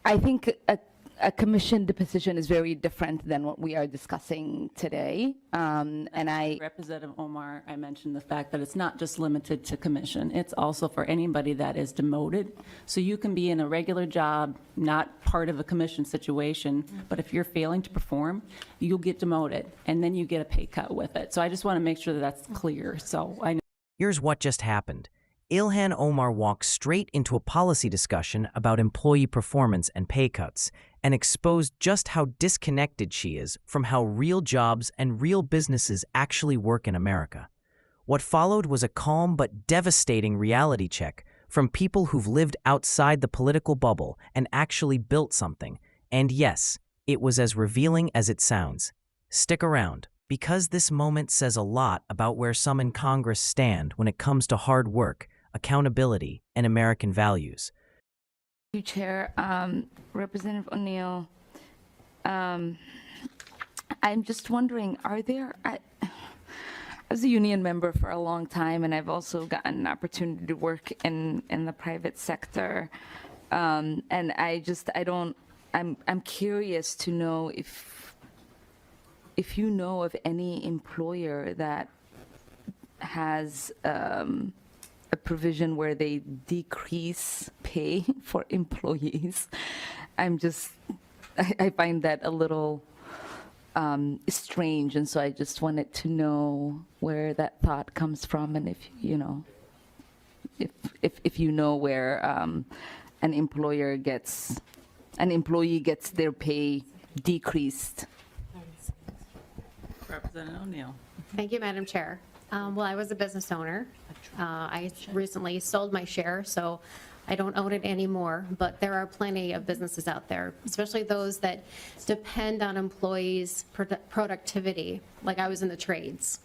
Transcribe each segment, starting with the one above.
I think a commissioned position is very different than what we are discussing today. And I, Representative Omar, I mentioned the fact that it's not just limited to commission. It's also for anybody that is demoted. So you can be in a regular job, not part of a commission situation, but if you're failing to perform, you'll get demoted, and then you get a pay cut with it. So I just want to make sure that that's clear. So I know. Here's what just happened. Ilhan Omar walked straight into a policy discussion about employee performance and pay cuts and exposed just how disconnected she is from how real jobs and real businesses actually work in America. What followed was a calm but devastating reality check from people who've lived outside the political bubble and actually built something. And yes, it was as revealing as it sounds. Stick around, because this moment says a lot about where some in Congress stand when it comes to hard work, accountability, and American values. you, Chair. Representative O'Neill, I'm just wondering, are there, I was a union member for a long time, and I've also gotten an opportunity to work in the private sector. And I'm curious to know if you know of any employer that has a provision where they decrease pay for employees. I find that a little strange, and so I just wanted to know where that thought comes from, and if you know where an employee gets their pay decreased. Representative O'Neill. Thank you, Madam Chair. Well, I was a business owner. I recently sold my share, so I don't own it anymore, but there are plenty of businesses out there, especially those that depend on employees' productivity, like I was in the trades.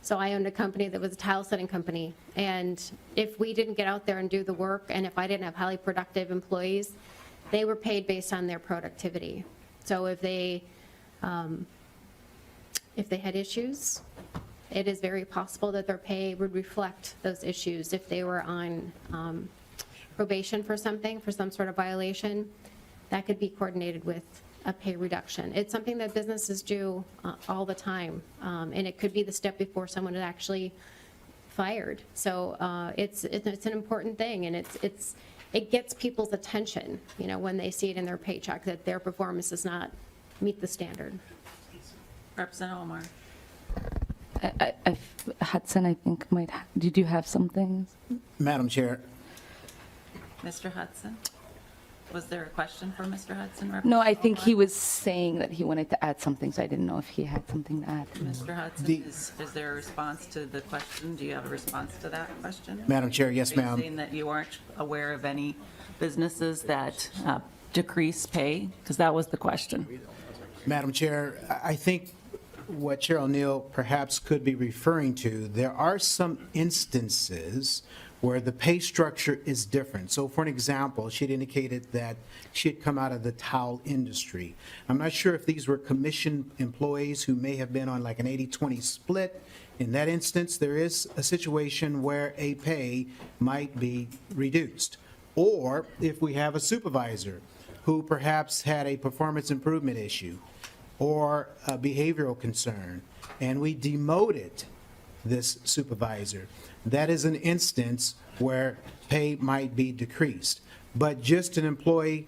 So I owned a company that was a tile setting company, and if we didn't get out there and do the work, and if I didn't have highly productive employees, they were paid based on their productivity. So if they had issues, it is very possible that their pay would reflect those issues. If they were on probation for something, for some sort of violation, that could be coordinated with a pay reduction. It's something that businesses do all the time, and it could be the step before someone is actually fired. So it's an important thing, and it gets people's attention, when they see it in their paycheck that their performance does not meet the standard. Representative Omar. Hudson, I think, did you have something? Madam Chair, Mr. Hudson? Was there a question for Mr. Hudson? No, I think he was saying that he wanted to add something, so I didn't know if he had something to add. Mr. Hudson, is there a response to the question? Do you have a response to that question? Madam Chair, yes, Are you ma'am. saying that you aren't aware of any businesses that decrease pay? Because that was the question. Madam Chair, I think what Chair O'Neill perhaps could be referring to, there are some instances where the pay structure is different. So for an example, she'd indicated that she had come out of the towel industry. I'm not sure if these were commissioned employees who may have been on like an 80-20 split. In that instance, there is a situation where a pay might be reduced. Or if we have a supervisor who perhaps had a performance improvement issue or a behavioral concern, and we demoted this supervisor, that is an instance where pay might be decreased. But just an employee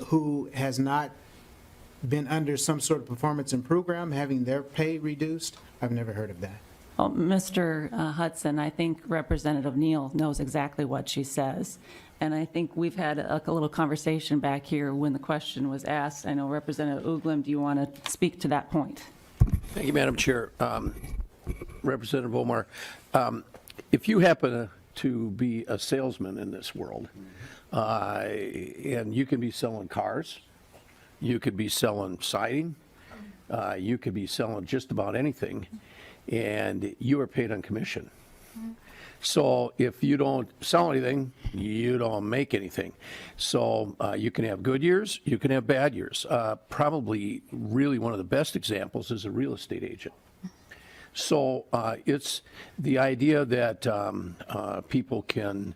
who has not been under some sort of performance improvement program, having their pay reduced, I've never heard of that. Well, Mr. Hudson, I think Representative Neal knows exactly what she says. And I think we've had a little conversation back here when the question was asked. I know Representative Uglem, do you want to speak to that point? Thank you, Madam Chair. Representative Omar, if you happen to be a salesman in this world, and you can be selling cars, you could be selling siding, you could be selling just about anything, and you are paid on commission. So if you don't sell anything, you don't make anything. So you can have good years, you can have bad years. Probably really one of the best examples is a real estate agent. So it's the idea that people can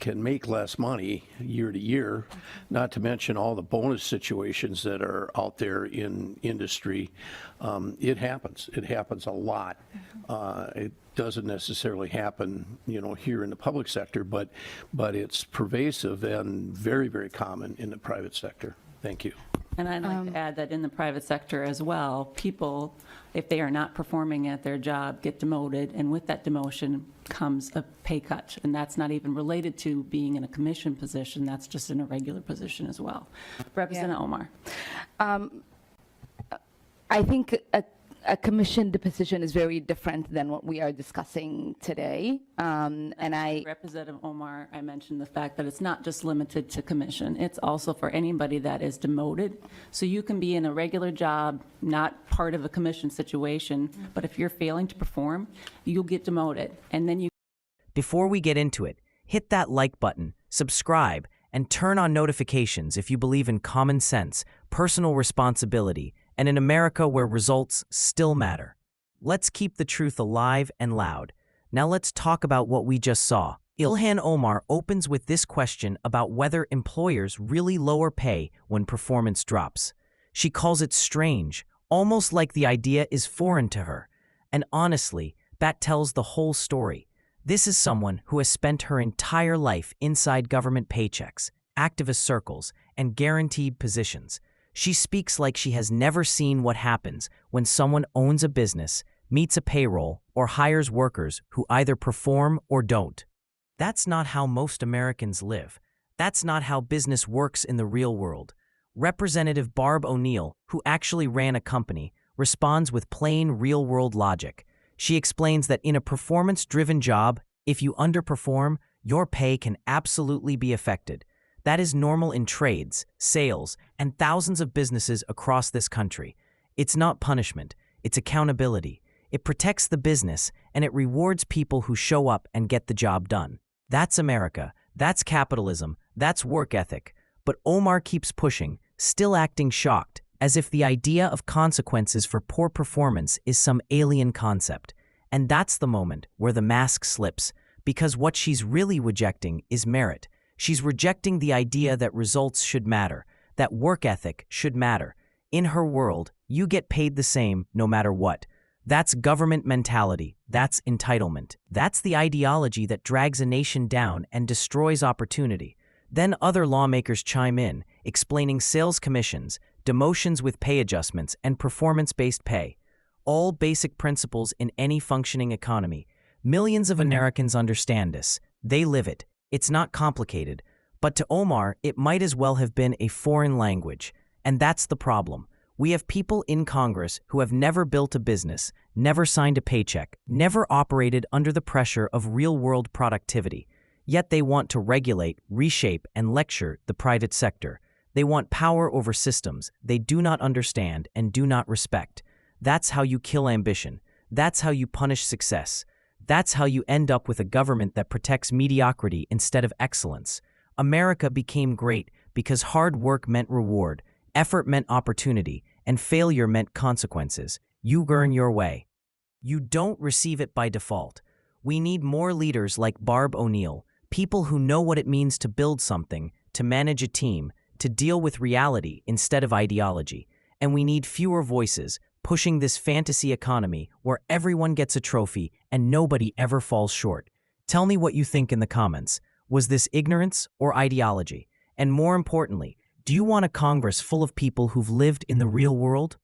can make less money year to year, not to mention all the bonus situations that are out there in industry. It happens. It happens a lot. It doesn't necessarily happen, here in the public sector, but it's pervasive and very, very common in the private sector. Thank you. And I'd like to add that in the private sector as well, people, if they are not performing at their job, get demoted, and with that demotion comes a pay cut. And that's not even related to being in a commission position, that's just in a regular position as well. Representative Omar. I think a commissioned position is very different than what we are discussing today. Representative Omar, I mentioned the fact that it's not just limited to commission. It's also for anybody that is demoted. So you can be in a regular job, not part of a commission situation, but if you're failing to perform, you'll get demoted. And then you. Before we get into it, hit that like button, subscribe, and turn on notifications if you believe in common sense, personal responsibility, and in America where results still matter. Let's keep the truth alive and loud. Now let's talk about what we just saw. Ilhan Omar opens with this question about whether employers really lower pay when performance drops. She calls it strange, almost like the idea is foreign to her. And honestly, that tells the whole story. This is someone who has spent her entire life inside government paychecks, activist circles, and guaranteed positions. She speaks like she has never seen what happens when someone owns a business, meets a payroll, or hires workers who either perform or don't. That's not how most Americans live. That's not how business works in the real world. Representative Barb O'Neill, who actually ran a company, responds with plain real-world logic. She explains that in a performance-driven job, if you underperform, your pay can absolutely be affected. That is normal in trades, sales, and thousands of businesses across this country. It's not punishment, it's accountability. It protects the business, and it rewards people who show up and get the job done. That's America, that's capitalism, that's work ethic. But Omar keeps pushing, still acting shocked, as if the idea of consequences for poor performance is some alien concept. And that's the moment where the mask slips, because what she's really rejecting is merit. She's rejecting the idea that results should matter, that work ethic should matter. In her world, you get paid the same no matter what. That's government mentality. That's entitlement. That's the ideology that drags a nation down and destroys opportunity. Then other lawmakers chime in, explaining sales commissions, demotions with pay adjustments, and performance-based pay. All basic principles in any functioning economy. Millions of Americans understand this. They live it. It's not complicated, but to Omar, it might as well have been a foreign language. And that's the problem. We have people in Congress who have never built a business, never signed a paycheck, never operated under the pressure of real-world productivity. Yet they want to regulate, reshape, and lecture the private sector. They want power over systems they do not understand and do not respect. That's how you kill ambition. That's how you punish success. That's how you end up with a government that protects mediocrity instead of excellence. America became great because hard work meant reward, effort meant opportunity, and failure meant consequences. You earn your way. You don't receive it by default. We need more leaders like Barb O'Neill, people who know what it means to build something, to manage a team, to deal with reality instead of ideology. And we need fewer voices pushing this fantasy economy where everyone gets a trophy and nobody ever falls short. Tell me what you think in the comments. Was this ignorance or ideology? And more importantly, do you want a Congress full of people who've lived in the real world?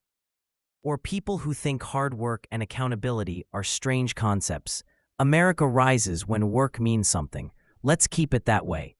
Or people who think hard work and accountability are strange concepts? America rises when work means something. Let's keep it that way.